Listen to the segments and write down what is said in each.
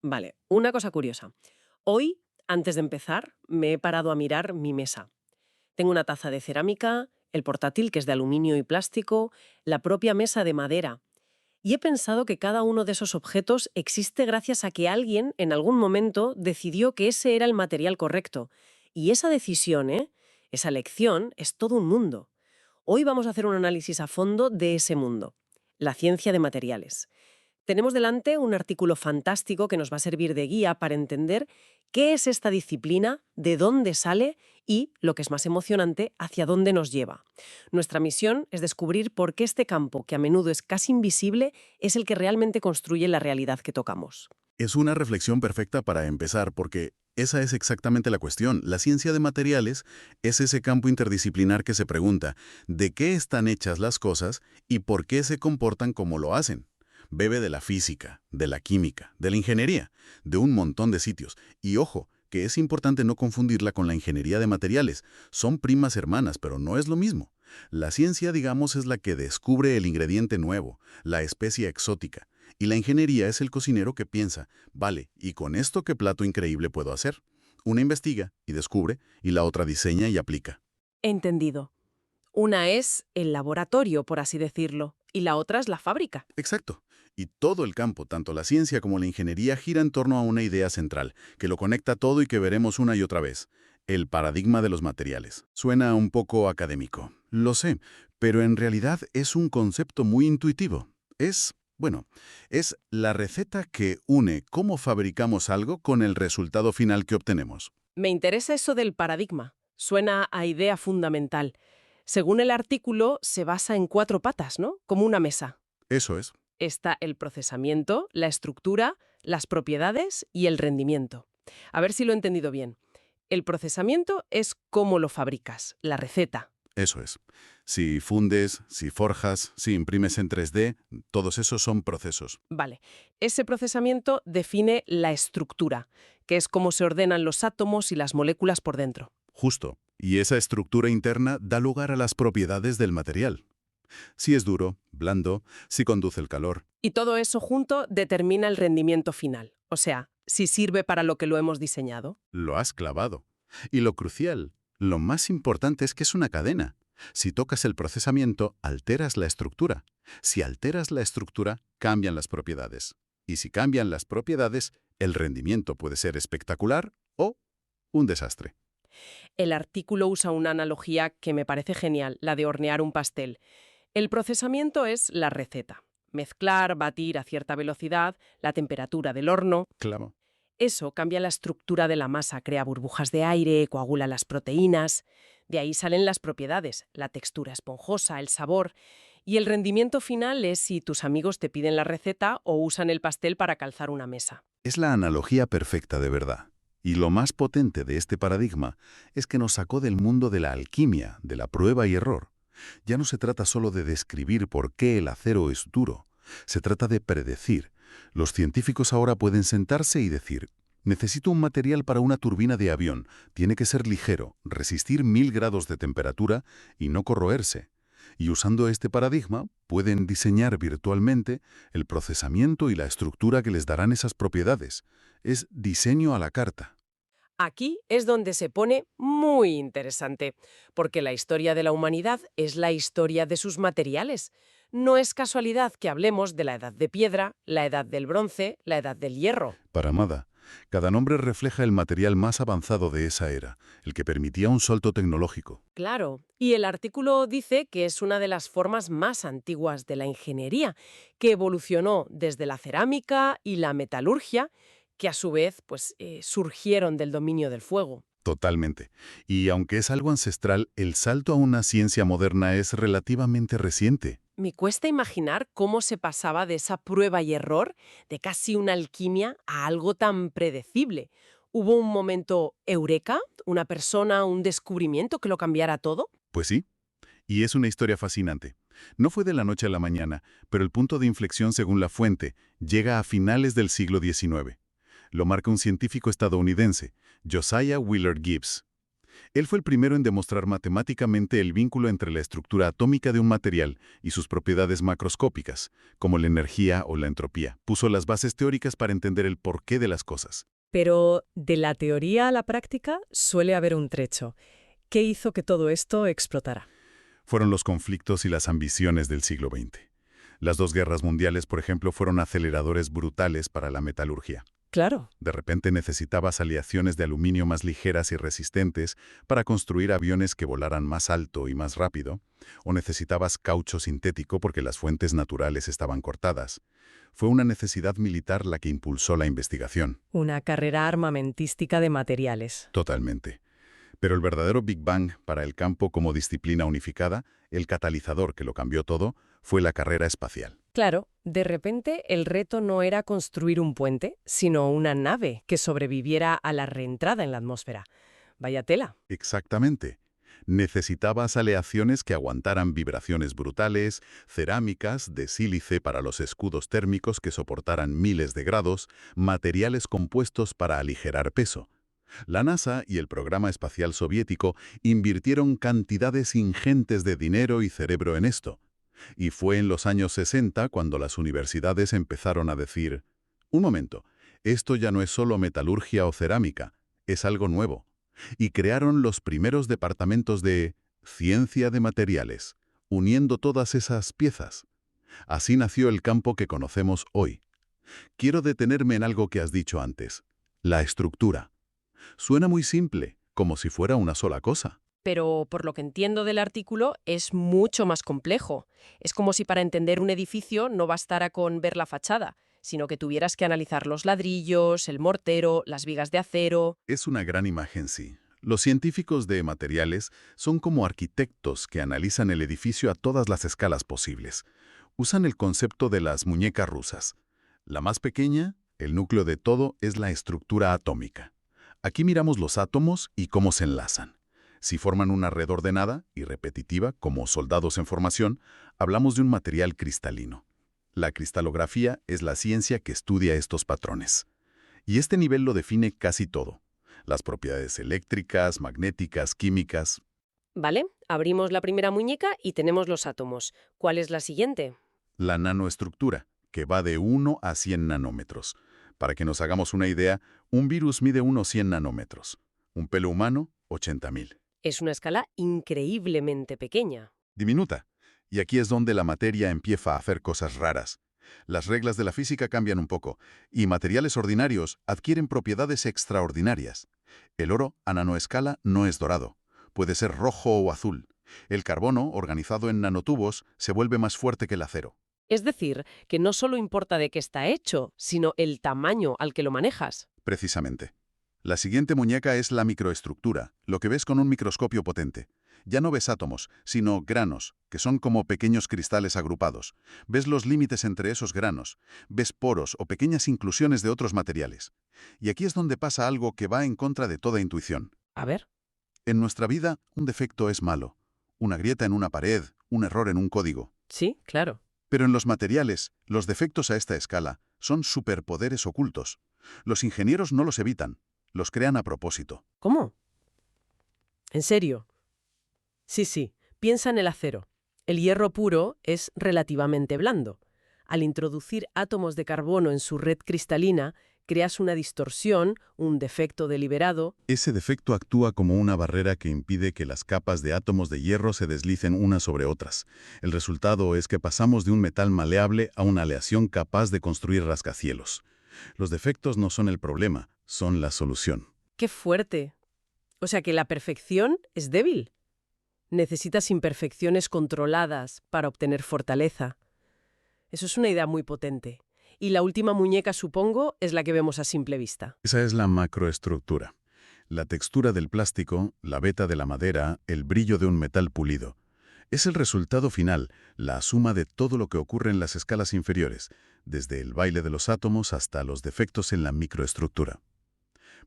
Vale, una cosa curiosa. Hoy, antes de empezar, me he parado a mirar mi mesa. Tengo una taza de cerámica, el portátil que es de aluminio y plástico, la propia mesa de madera. Y he pensado que cada uno de esos objetos existe gracias a que alguien, en algún momento, decidió que ese era el material correcto. Y esa decisión, esa elección, es todo un mundo. Hoy vamos a hacer un análisis a fondo de ese mundo, la ciencia de materiales. Tenemos delante un artículo fantástico que nos va a servir de guía para entender qué es esta disciplina, de dónde sale y, lo que es más emocionante, hacia dónde nos lleva. Nuestra misión es descubrir por qué este campo, que a menudo es casi invisible, es el que realmente construye la realidad que tocamos. Es una reflexión perfecta para empezar porque esa es exactamente la cuestión. La ciencia de materiales es ese campo interdisciplinar que se pregunta ¿de qué están hechas las cosas y por qué se comportan como lo hacen? Bebe de la física, de la química, de la ingeniería, de un montón de sitios. Y ojo, que es importante no confundirla con la ingeniería de materiales. Son primas hermanas, pero no es lo mismo. La ciencia, digamos, es la que descubre el ingrediente nuevo, la especie exótica. Y la ingeniería es el cocinero que piensa, vale, ¿y con esto qué plato increíble puedo hacer? Una investiga y descubre, y la otra diseña y aplica. Entendido. Una es el laboratorio, por así decirlo, y la otra es la fábrica. Exacto. Y todo el campo, tanto la ciencia como la ingeniería, gira en torno a una idea central, que lo conecta todo y que veremos una y otra vez. El paradigma de los materiales. Suena un poco académico, lo sé, pero en realidad es un concepto muy intuitivo. Es la receta que une cómo fabricamos algo con el resultado final que obtenemos. Me interesa eso del paradigma. Suena a idea fundamental. Según el artículo, se basa en 4 patas, ¿no? Como una mesa. Eso es. Está el procesamiento, la estructura, las propiedades y el rendimiento. A ver si lo he entendido bien. El procesamiento es cómo lo fabricas, la receta. Eso es. Si fundes, si forjas, si imprimes en 3D, todos esos son procesos. Vale, ese procesamiento define la estructura, que es cómo se ordenan los átomos y las moléculas por dentro. Justo. Y esa estructura interna da lugar a las propiedades del material. Si es duro, blando, si conduce el calor. Y todo eso junto determina el rendimiento final, o sea, si sirve para lo que lo hemos diseñado. Lo has clavado. Y lo crucial, lo más importante es que es una cadena. Si tocas el procesamiento, alteras la estructura. Si alteras la estructura, cambian las propiedades. Y si cambian las propiedades, el rendimiento puede ser espectacular o un desastre. El artículo usa una analogía que me parece genial, la de hornear un pastel. El procesamiento es la receta. Mezclar, batir a cierta velocidad, la temperatura del horno. Claro. Eso cambia la estructura de la masa, crea burbujas de aire, coagula las proteínas. De ahí salen las propiedades, la textura esponjosa, el sabor. Y el rendimiento final es si tus amigos te piden la receta o usan el pastel para calzar una mesa. Es la analogía perfecta de verdad. Y lo más potente de este paradigma es que nos sacó del mundo de la alquimia, de la prueba y error. Ya no se trata solo de describir por qué el acero es duro. Se trata de predecir. Los científicos ahora pueden sentarse y decir, necesito un material para una turbina de avión. Tiene que ser ligero, resistir 1000 grados de temperatura y no corroerse. Y usando este paradigma, pueden diseñar virtualmente el procesamiento y la estructura que les darán esas propiedades. Es diseño a la carta. Aquí es donde se pone muy interesante, porque la historia de la humanidad es la historia de sus materiales. No es casualidad que hablemos de la edad de piedra, la edad del bronce, la edad del hierro. Para nada. Cada nombre refleja el material más avanzado de esa era, el que permitía un salto tecnológico. Claro, y el artículo dice que es una de las formas más antiguas de la ingeniería, que evolucionó desde la cerámica y la metalurgia, que a su vez surgieron del dominio del fuego. Totalmente. Y aunque es algo ancestral, el salto a una ciencia moderna es relativamente reciente. Me cuesta imaginar cómo se pasaba de esa prueba y error, de casi una alquimia, a algo tan predecible. ¿Hubo un momento eureka? ¿Una persona, un descubrimiento que lo cambiara todo? Pues sí, y es una historia fascinante. No fue de la noche a la mañana, pero el punto de inflexión según la fuente llega a finales del siglo XIX. Lo marca un científico estadounidense, Josiah Willard Gibbs. Él fue el primero en demostrar matemáticamente el vínculo entre la estructura atómica de un material y sus propiedades macroscópicas, como la energía o la entropía. Puso las bases teóricas para entender el porqué de las cosas. Pero de la teoría a la práctica suele haber un trecho. ¿Qué hizo que todo esto explotara? Fueron los conflictos y las ambiciones del siglo XX. Las dos guerras mundiales, por ejemplo, fueron aceleradores brutales para la metalurgia. Claro. De repente necesitabas aleaciones de aluminio más ligeras y resistentes para construir aviones que volaran más alto y más rápido, o necesitabas caucho sintético porque las fuentes naturales estaban cortadas. Fue una necesidad militar la que impulsó la investigación. Una carrera armamentística de materiales. Totalmente. Pero el verdadero Big Bang para el campo como disciplina unificada, el catalizador que lo cambió todo, fue la carrera espacial. Claro, de repente el reto no era construir un puente, sino una nave que sobreviviera a la reentrada en la atmósfera. Vaya tela. Exactamente. Necesitabas aleaciones que aguantaran vibraciones brutales, cerámicas de sílice para los escudos térmicos que soportaran miles de grados, materiales compuestos para aligerar peso. La NASA y el programa espacial soviético invirtieron cantidades ingentes de dinero y cerebro en esto. Y fue en los años 60 cuando las universidades empezaron a decir, un momento, esto ya no es solo metalurgia o cerámica, es algo nuevo. Y crearon los primeros departamentos de ciencia de materiales, uniendo todas esas piezas. Así nació el campo que conocemos hoy. Quiero detenerme en algo que has dicho antes, la estructura. Suena muy simple, como si fuera una sola cosa. Pero, por lo que entiendo del artículo, es mucho más complejo. Es como si para entender un edificio no bastara con ver la fachada, sino que tuvieras que analizar los ladrillos, el mortero, las vigas de acero. Es una gran imagen, sí. Los científicos de materiales son como arquitectos que analizan el edificio a todas las escalas posibles. Usan el concepto de las muñecas rusas. La más pequeña, el núcleo de todo, es la estructura atómica. Aquí miramos los átomos y cómo se enlazan. Si forman una red ordenada y repetitiva, como soldados en formación, hablamos de un material cristalino. La cristalografía es la ciencia que estudia estos patrones. Y este nivel lo define casi todo. Las propiedades eléctricas, magnéticas, químicas. Vale, abrimos la primera muñeca y tenemos los átomos. ¿Cuál es la siguiente? La nanoestructura, que va de 1 a 100 nanómetros. Para que nos hagamos una idea, un virus mide unos 100 nanómetros. Un pelo humano, 80.000. Es una escala increíblemente pequeña. Diminuta. Y aquí es donde la materia empieza a hacer cosas raras. Las reglas de la física cambian un poco, y materiales ordinarios adquieren propiedades extraordinarias. El oro, a nanoescala, no es dorado. Puede ser rojo o azul. El carbono, organizado en nanotubos, se vuelve más fuerte que el acero. Es decir, que no solo importa de qué está hecho, sino el tamaño al que lo manejas. Precisamente. La siguiente muñeca es la microestructura, lo que ves con un microscopio potente. Ya no ves átomos, sino granos, que son como pequeños cristales agrupados. Ves los límites entre esos granos, ves poros o pequeñas inclusiones de otros materiales. Y aquí es donde pasa algo que va en contra de toda intuición. A ver. En nuestra vida, un defecto es malo. Una grieta en una pared, un error en un código. Sí, claro. Pero en los materiales, los defectos a esta escala son superpoderes ocultos. Los ingenieros no los evitan, los crean a propósito. ¿Cómo? ¿En serio? Sí, piensa en el acero. El hierro puro es relativamente blando. Al introducir átomos de carbono en su red cristalina, creas una distorsión, un defecto deliberado. Ese defecto actúa como una barrera que impide que las capas de átomos de hierro se deslicen unas sobre otras. El resultado es que pasamos de un metal maleable a una aleación capaz de construir rascacielos. Los defectos no son el problema, son la solución. ¡Qué fuerte! O sea que la perfección es débil. Necesitas imperfecciones controladas para obtener fortaleza. Eso es una idea muy potente. Y la última muñeca, supongo, es la que vemos a simple vista. Esa es la macroestructura. La textura del plástico, la veta de la madera, el brillo de un metal pulido. Es el resultado final, la suma de todo lo que ocurre en las escalas inferiores, desde el baile de los átomos hasta los defectos en la microestructura.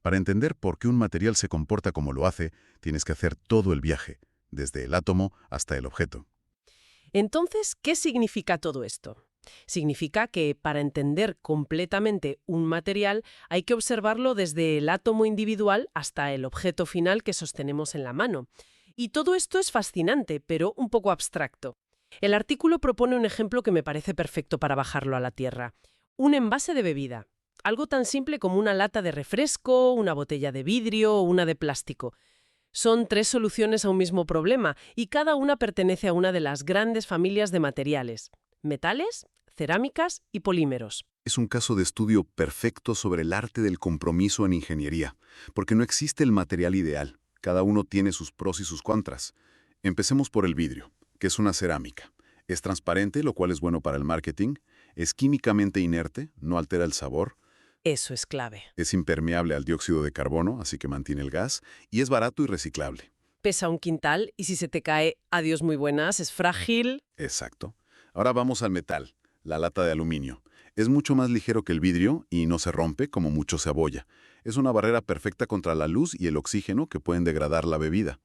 Para entender por qué un material se comporta como lo hace, tienes que hacer todo el viaje, desde el átomo hasta el objeto. Entonces, ¿qué significa todo esto? Significa que para entender completamente un material hay que observarlo desde el átomo individual hasta el objeto final que sostenemos en la mano. Y todo esto es fascinante, pero un poco abstracto. El artículo propone un ejemplo que me parece perfecto para bajarlo a la tierra. Un envase de bebida. Algo tan simple como una lata de refresco, una botella de vidrio o una de plástico. Son 3 soluciones a un mismo problema y cada una pertenece a una de las grandes familias de materiales: metales, cerámicas y polímeros. Es un caso de estudio perfecto sobre el arte del compromiso en ingeniería, porque no existe el material ideal. Cada uno tiene sus pros y sus contras. Empecemos por el vidrio, que es una cerámica. Es transparente, lo cual es bueno para el marketing. Es químicamente inerte, no altera el sabor. Eso es clave. Es impermeable al dióxido de carbono, así que mantiene el gas. Y es barato y reciclable. Pesa 1 quintal y si se te cae, adiós muy buenas, es frágil. Exacto. Ahora vamos al metal, la lata de aluminio. Es mucho más ligero que el vidrio y no se rompe como mucho se abolla. Es una barrera perfecta contra la luz y el oxígeno que pueden degradar la bebida.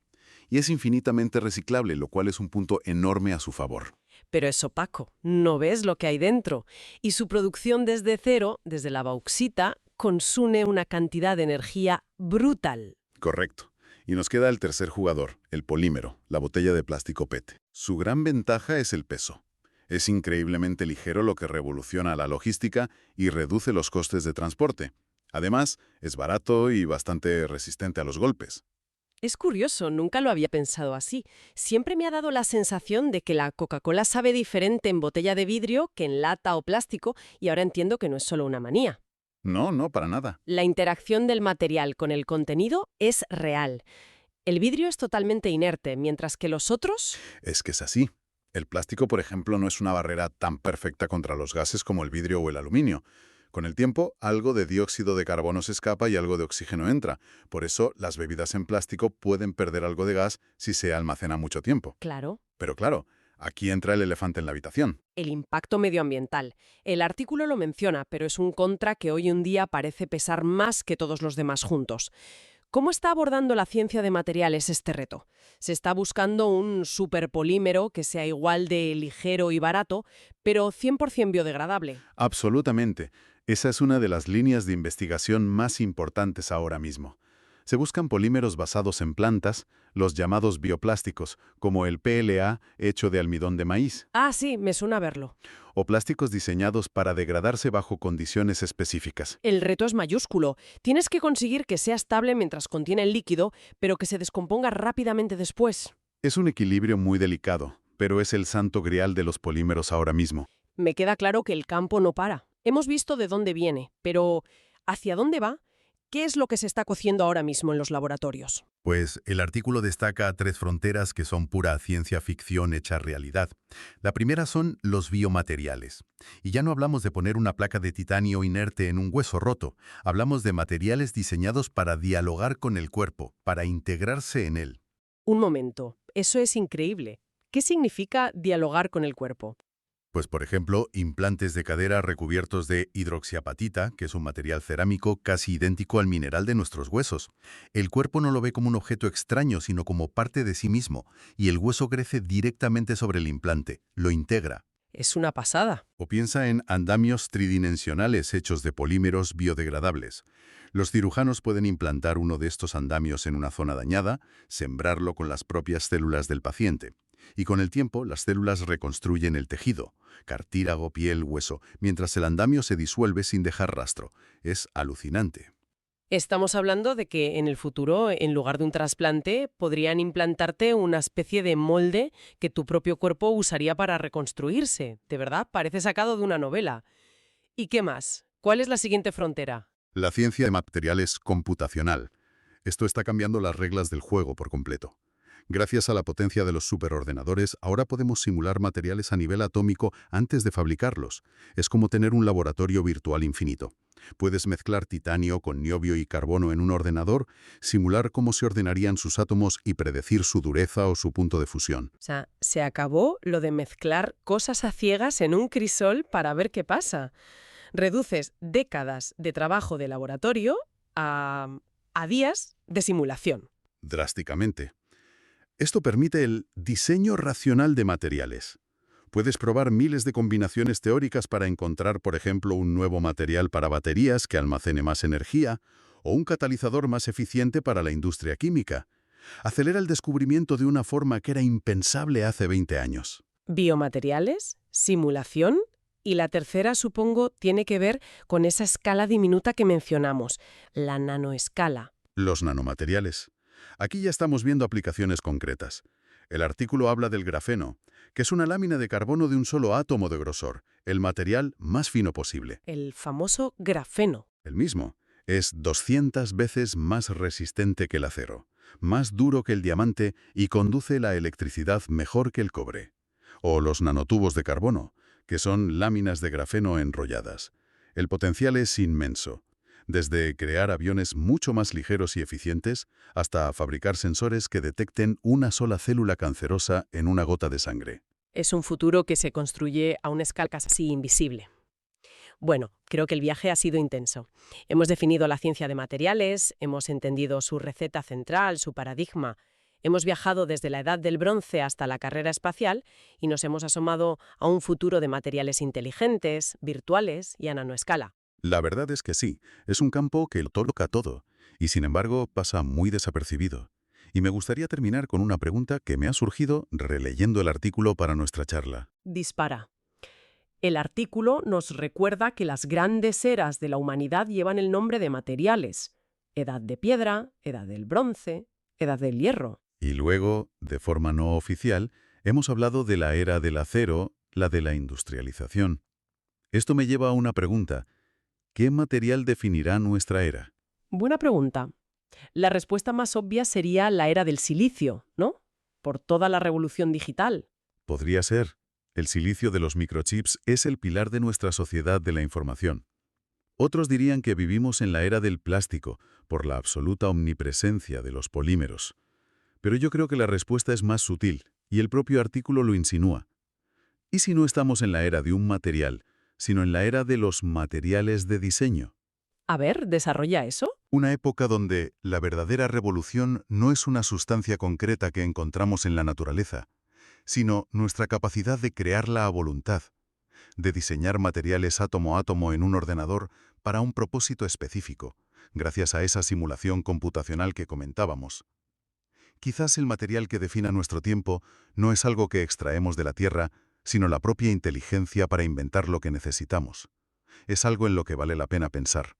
Y es infinitamente reciclable, lo cual es un punto enorme a su favor. Pero es opaco, no ves lo que hay dentro. Y su producción desde cero, desde la bauxita, consume una cantidad de energía brutal. Correcto. Y nos queda el tercer jugador, el polímero, la botella de plástico PET. Su gran ventaja es el peso. Es increíblemente ligero, lo que revoluciona la logística y reduce los costes de transporte. Además, es barato y bastante resistente a los golpes. Es curioso, nunca lo había pensado así. Siempre me ha dado la sensación de que la Coca-Cola sabe diferente en botella de vidrio que en lata o plástico, y ahora entiendo que no es solo una manía. No, para nada. La interacción del material con el contenido es real. El vidrio es totalmente inerte, mientras que los otros... Es que es así. El plástico, por ejemplo, no es una barrera tan perfecta contra los gases como el vidrio o el aluminio. Con el tiempo, algo de dióxido de carbono se escapa y algo de oxígeno entra. Por eso, las bebidas en plástico pueden perder algo de gas si se almacena mucho tiempo. Claro. Pero claro, aquí entra el elefante en la habitación. El impacto medioambiental. El artículo lo menciona, pero es un contra que hoy en día parece pesar más que todos los demás juntos. ¿Cómo está abordando la ciencia de materiales este reto? Se está buscando un superpolímero que sea igual de ligero y barato, pero 100% biodegradable. Absolutamente. Esa es una de las líneas de investigación más importantes ahora mismo. Se buscan polímeros basados en plantas, los llamados bioplásticos, como el PLA hecho de almidón de maíz, Ah, sí, me suena verlo. o plásticos diseñados para degradarse bajo condiciones específicas. El reto es mayúsculo. Tienes que conseguir que sea estable mientras contiene el líquido, pero que se descomponga rápidamente después. Es un equilibrio muy delicado, pero es el santo grial de los polímeros ahora mismo. Me queda claro que el campo no para. Hemos visto de dónde viene, pero ¿hacia dónde va? ¿Qué es lo que se está cociendo ahora mismo en los laboratorios? Pues el artículo destaca 3 fronteras que son pura ciencia ficción hecha realidad. La primera son los biomateriales. Y ya no hablamos de poner una placa de titanio inerte en un hueso roto. Hablamos de materiales diseñados para dialogar con el cuerpo, para integrarse en él. Un momento, eso es increíble. ¿Qué significa dialogar con el cuerpo? Pues, por ejemplo, implantes de cadera recubiertos de hidroxiapatita, que es un material cerámico casi idéntico al mineral de nuestros huesos. El cuerpo no lo ve como un objeto extraño, sino como parte de sí mismo, y el hueso crece directamente sobre el implante, lo integra. Es una pasada. O piensa en andamios tridimensionales hechos de polímeros biodegradables. Los cirujanos pueden implantar uno de estos andamios en una zona dañada, sembrarlo con las propias células del paciente. Y con el tiempo, las células reconstruyen el tejido, cartílago, piel, hueso, mientras el andamio se disuelve sin dejar rastro. Es alucinante. Estamos hablando de que en el futuro, en lugar de un trasplante, podrían implantarte una especie de molde que tu propio cuerpo usaría para reconstruirse. De verdad, parece sacado de una novela. ¿Y qué más? ¿Cuál es la siguiente frontera? La ciencia de materiales computacional. Esto está cambiando las reglas del juego por completo. Gracias a la potencia de los superordenadores, ahora podemos simular materiales a nivel atómico antes de fabricarlos. Es como tener un laboratorio virtual infinito. Puedes mezclar titanio con niobio y carbono en un ordenador, simular cómo se ordenarían sus átomos y predecir su dureza o su punto de fusión. O sea, se acabó lo de mezclar cosas a ciegas en un crisol para ver qué pasa. Reduces décadas de trabajo de laboratorio a días de simulación. Drásticamente. Esto permite el diseño racional de materiales. Puedes probar miles de combinaciones teóricas para encontrar, por ejemplo, un nuevo material para baterías que almacene más energía o un catalizador más eficiente para la industria química. Acelera el descubrimiento de una forma que era impensable hace 20 años. Biomateriales, simulación y la tercera, supongo, tiene que ver con esa escala diminuta que mencionamos, la nanoescala. Los nanomateriales. Aquí ya estamos viendo aplicaciones concretas. El artículo habla del grafeno, que es una lámina de carbono de un solo átomo de grosor, el material más fino posible. El famoso grafeno. El mismo es 200 veces más resistente que el acero, más duro que el diamante y conduce la electricidad mejor que el cobre. O los nanotubos de carbono, que son láminas de grafeno enrolladas. El potencial es inmenso, desde crear aviones mucho más ligeros y eficientes hasta fabricar sensores que detecten una sola célula cancerosa en una gota de sangre. Es un futuro que se construye a una escala casi invisible. Bueno, creo que el viaje ha sido intenso. Hemos definido la ciencia de materiales, hemos entendido su receta central, su paradigma. Hemos viajado desde la edad del bronce hasta la carrera espacial y nos hemos asomado a un futuro de materiales inteligentes, virtuales y a nanoescala. La verdad es que sí, es un campo que lo toca todo, y sin embargo pasa muy desapercibido. Y me gustaría terminar con una pregunta que me ha surgido releyendo el artículo para nuestra charla. Dispara. El artículo nos recuerda que las grandes eras de la humanidad llevan el nombre de materiales. Edad de piedra, edad del bronce, edad del hierro. Y luego, de forma no oficial, hemos hablado de la era del acero, la de la industrialización. Esto me lleva a una pregunta. ¿Qué material definirá nuestra era? Buena pregunta. La respuesta más obvia sería la era del silicio, ¿no? Por toda la revolución digital. Podría ser. El silicio de los microchips es el pilar de nuestra sociedad de la información. Otros dirían que vivimos en la era del plástico, por la absoluta omnipresencia de los polímeros. Pero yo creo que la respuesta es más sutil, y el propio artículo lo insinúa. ¿Y si no estamos en la era de un material, sino en la era de los materiales de diseño? A ver, ¿desarrolla eso? Una época donde la verdadera revolución no es una sustancia concreta que encontramos en la naturaleza, sino nuestra capacidad de crearla a voluntad, de diseñar materiales átomo a átomo en un ordenador para un propósito específico, gracias a esa simulación computacional que comentábamos. Quizás el material que defina nuestro tiempo no es algo que extraemos de la Tierra, sino la propia inteligencia para inventar lo que necesitamos. Es algo en lo que vale la pena pensar.